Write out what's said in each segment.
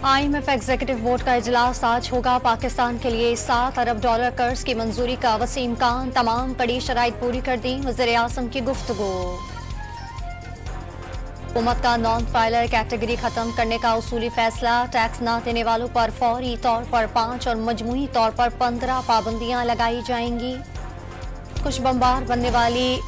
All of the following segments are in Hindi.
IMF एग्जीक्यूटिव बोर्ड का इजलास आज होगा। पाकिस्तान के लिए $7 अरब कर्ज की मंजूरी का वसीम इम्कान, तमाम कड़ी शराइत पूरी कर दी। वज़ीर आज़म की गुफ्तगू। हुकूमत का नॉन फाइलर कैटेगरी खत्म करने का उसूली फैसला। टैक्स न देने वालों पर फौरी तौर पर 5 और मजमूई तौर पर 15 पाबंदियां लगाई जाएंगी। कुछ बमबार बनने वाली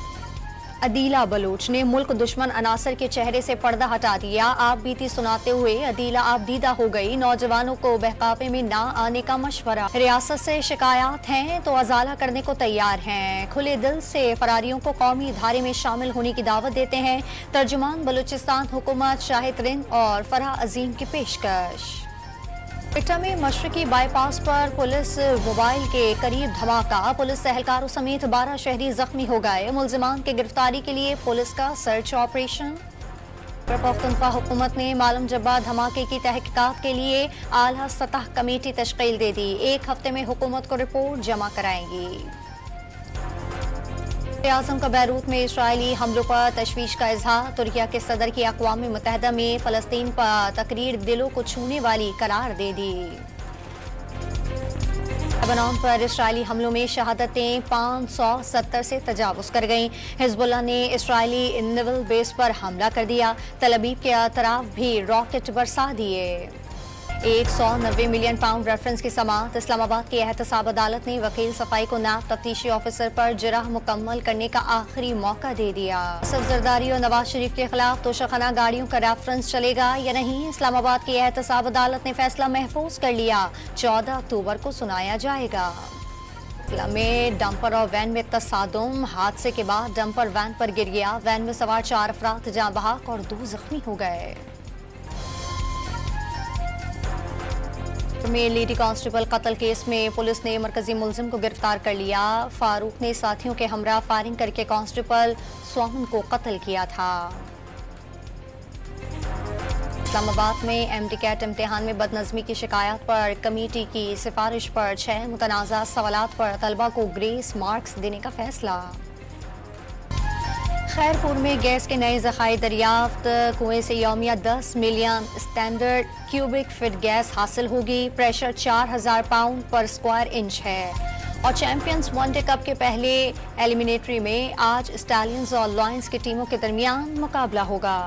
अदीला बलूच ने मुल्क दुश्मन अनासर के चेहरे से पर्दा हटा दिया। आप बीती सुनाते हुए अदीला आप दीदा हो गई। नौजवानों को बहकावे में ना आने का मशवरा। रियासत से शिकायत हैं तो अजाला करने को तैयार हैं। खुले दिल से फरारियों को कौमी धारे में शामिल होने की दावत देते हैं। तर्जुमान बलूचिस्तान हुकूमत शाहिद रिंद और फराह अजीम की पेशकश। क्वेटा में मशरकी बाईपास पर पुलिस मोबाइल के करीब धमाका। पुलिस एहलकारों समेत 12 शहरी जख्मी हो गए। मुल्जिमान की गिरफ्तारी के लिए पुलिस का सर्च ऑपरेशन। पख्तूनख्वा हुकूमत ने मालूम जब्बा धमाके की तहकीकात के लिए आला सतह कमेटी तश्कील दे दी। 1 हफ्ते में हुकूमत को रिपोर्ट जमा कराएंगी। आज़म का बैरूत में इसराइली हमलों पर तशवीश का इजहार। तुर्किया के सदर की अक़वाम मुत्तहिदा में फ़लस्तीन पर तकरीर दिलों को छूने वाली करार दे दी। लेबनान पर इसराइली हमलों में शहादतें 570 से तजावुज़ कर गईं। हिज़्बुल्लाह ने इसराइली नेवल बेस पर हमला कर दिया। तल अबीब के अतराफ भी रॉकेट बरसा दिए। 190 मिलियन पाउंड रेफरेंस की समाअत। इस्लामाबाद की एहतसाब अदालत ने वकील सफाई को नायब तफ्तीशी ऑफिसर पर जराह मुकम्मल करने का आखिरी मौका दे दिया। असद जरदारी और नवाज शरीफ के खिलाफ तोशाखाना गाड़ियों का रेफरेंस चलेगा या नहीं, इस्लामाबाद की एहतसाब अदालत ने फैसला महफूज कर लिया। 14 अक्टूबर को सुनाया जाएगा। में डंपर और वैन में तसादुम। हादसे के बाद डंपर वैन पर गिर गया। वैन में सवार 4 अफराद जाँ बहक और 2 जख्मी हो गए। में लेडी कांस्टेबल कत्ल केस में पुलिस ने मरकजी मुलजिम को गिरफ्तार कर लिया। फारूक ने साथियों के हमरा फायरिंग करके कांस्टेबल स्वामन को कत्ल किया था। इस्लामाबाद में एमडी कैट इम्तिहान में बदनज़मी की शिकायत पर कमेटी की सिफारिश पर 6 मुतनाज़ा सवालात पर तलबा को ग्रेस मार्क्स देने का फैसला। खैरपुर में गैस के नए ज़खायर दरियाफ्त। कुएं से यौमिया 10 million standard cubic feet gas हासिल होगी। प्रेशर 4000 पाउंड पर स्क्वायर इंच है। और चैंपियंस वनडे कप के पहले एलिमिनेटरी में आज स्टैलियंस और लॉयंस की टीमों के दरमियान मुकाबला होगा।